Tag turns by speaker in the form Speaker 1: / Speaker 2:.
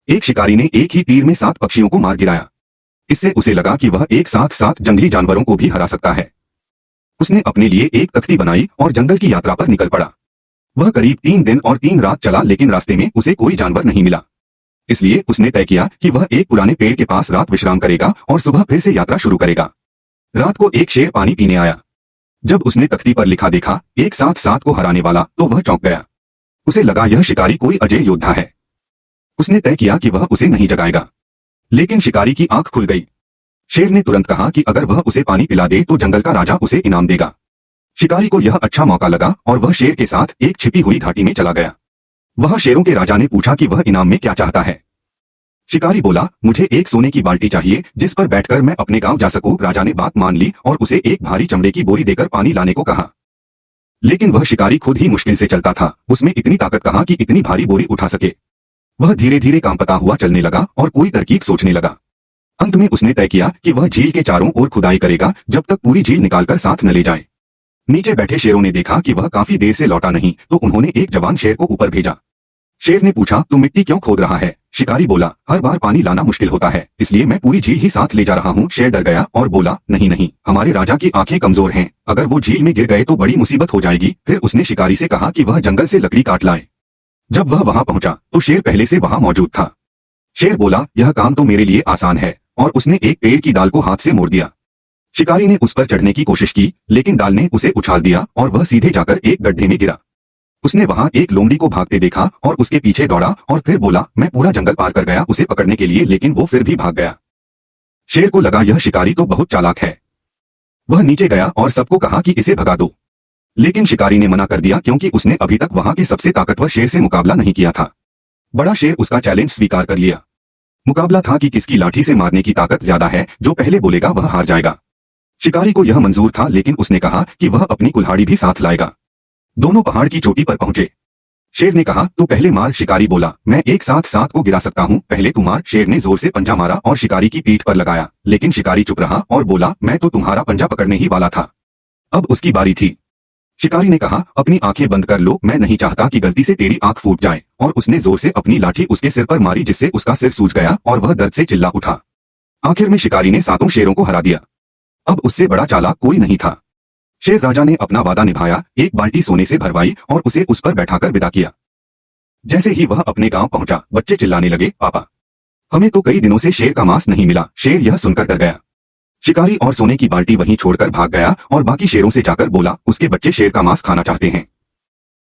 Speaker 1: एक शिकारी ने एक ही तीर में 7 पक्षियों को मार गिराया। इससे उसे लगा कि वह एक साथ 7 जंगली जानवरों को भी हरा सकता है। उसने अपने लिए एक तख्ती बनाई और जंगल की यात्रा पर निकल पड़ा। वह करीब 3 दिन और 3 रात चला, लेकिन रास्ते में उसे कोई जानवर नहीं मिला। इसलिए उसने तय किया कि वह एक पुराने पेड़ के पास रात विश्राम करेगा और सुबह फिर से यात्रा शुरू करेगा। रात को एक शेर पानी पीने आया। जब उसने तख्ती पर लिखा देखा एक साथ 7 को हराने वाला, तो वह चौंक गया। उसे लगा यह शिकारी कोई अजय योद्धा है। उसने तय किया कि वह उसे नहीं जगाएगा। लेकिन शिकारी की आंख खुल गई। शेर ने तुरंत कहा कि अगर वह उसे पानी पिला दे तो जंगल का राजा उसे इनाम देगा। शिकारी को यह अच्छा मौका लगा और वह शेर के साथ एक छिपी हुई घाटी में चला गया। वहां शेरों के राजा ने पूछा कि वह इनाम में क्या चाहता है। शिकारी बोला, मुझे एक सोने की बाल्टी चाहिए जिस पर बैठकर मैं अपने गांव जा सकूं। राजा ने बात मान ली और उसे एक भारी चमड़े की बोरी देकर पानी लाने को कहा। लेकिन वह शिकारी खुद ही मुश्किल से चलता था। उसमें इतनी ताकत कहाँ कि इतनी भारी बोरी उठा सके। वह धीरे धीरे कांपता हुआ चलने लगा और कोई तरकीब सोचने लगा। अंत में उसने तय किया कि वह झील के चारों ओर खुदाई करेगा जब तक पूरी झील निकालकर साथ न ले जाए। नीचे बैठे शेरों ने देखा कि वह काफी देर से लौटा नहीं, तो उन्होंने एक जवान शेर को ऊपर भेजा। शेर ने पूछा, तू मिट्टी क्यों खोद रहा है? शिकारी बोला, हर बार पानी लाना मुश्किल होता है, इसलिए मैं पूरी झील ही साथ ले जा रहा हूँ। शेर डर गया और बोला, नहीं नहीं, हमारे राजा की आंखें कमजोर हैं, अगर वो झील में गिर गए तो बड़ी मुसीबत हो जाएगी। फिर उसने शिकारी से कहा कि वह जंगल से लकड़ी काट लाए। जब वह वहां पहुंचा तो शेर पहले से वहां मौजूद था। शेर बोला, यह काम तो मेरे लिए आसान है, और उसने एक पेड़ की डाल को हाथ से मोड़ दिया। शिकारी ने उस पर चढ़ने की कोशिश की, लेकिन डाल ने उसे उछाल दिया और वह सीधे जाकर एक गड्ढे में गिरा। उसने वहां एक लोमड़ी को भागते देखा और उसके पीछे दौड़ा और फिर बोला, मैं पूरा जंगल पार कर गया उसे पकड़ने के लिए, लेकिन वो फिर भी भाग गया। शेर को लगा यह शिकारी तो बहुत चालाक है। वह नीचे गया और सबको कहा कि इसे भगा दो। लेकिन शिकारी ने मना कर दिया क्योंकि उसने अभी तक वहां के सबसे ताकतवर शेर से मुकाबला नहीं किया था। बड़ा शेर उसका चैलेंज स्वीकार कर लिया। मुकाबला था कि किसकी लाठी से मारने की ताकत ज्यादा है, जो पहले बोलेगा वह हार जाएगा। शिकारी को यह मंजूर था, लेकिन उसने कहा कि वह अपनी कुल्हाड़ी भी साथ लाएगा। दोनों पहाड़ की चोटी पर पहुंचे। शेर ने कहा, तू पहले मार। शिकारी बोला, मैं एक साथ 7 को गिरा सकता हूँ, पहले तू मार। शेर ने जोर से पंजा मारा और शिकारी की पीठ पर लगाया, लेकिन शिकारी चुप रहा और बोला, मैं तो तुम्हारा पंजा पकड़ने ही वाला था। अब उसकी बारी थी। शिकारी ने कहा, अपनी आंखें बंद कर लो, मैं नहीं चाहता कि गलती से तेरी आंख फूट जाए। और उसने जोर से अपनी लाठी उसके सिर पर मारी, जिससे उसका सिर सूज गया और वह दर्द से चिल्ला उठा। आखिर में शिकारी ने 7 शेरों को हरा दिया। अब उससे बड़ा चालाक कोई नहीं था। शेर राजा ने अपना वादा निभाया, एक बाल्टी सोने से भरवाई और उसे उस पर बैठाकर विदा किया। जैसे ही वह अपने गांव पहुंचा, बच्चे चिल्लाने लगे, पापा, हमें तो कई दिनों से शेर का मांस नहीं मिला। शेर यह सुनकर डर गया। शिकारी और सोने की बाल्टी वहीं छोड़कर भाग गया और बाकी शेरों से जाकर बोला, उसके बच्चे शेर का मांस खाना चाहते हैं।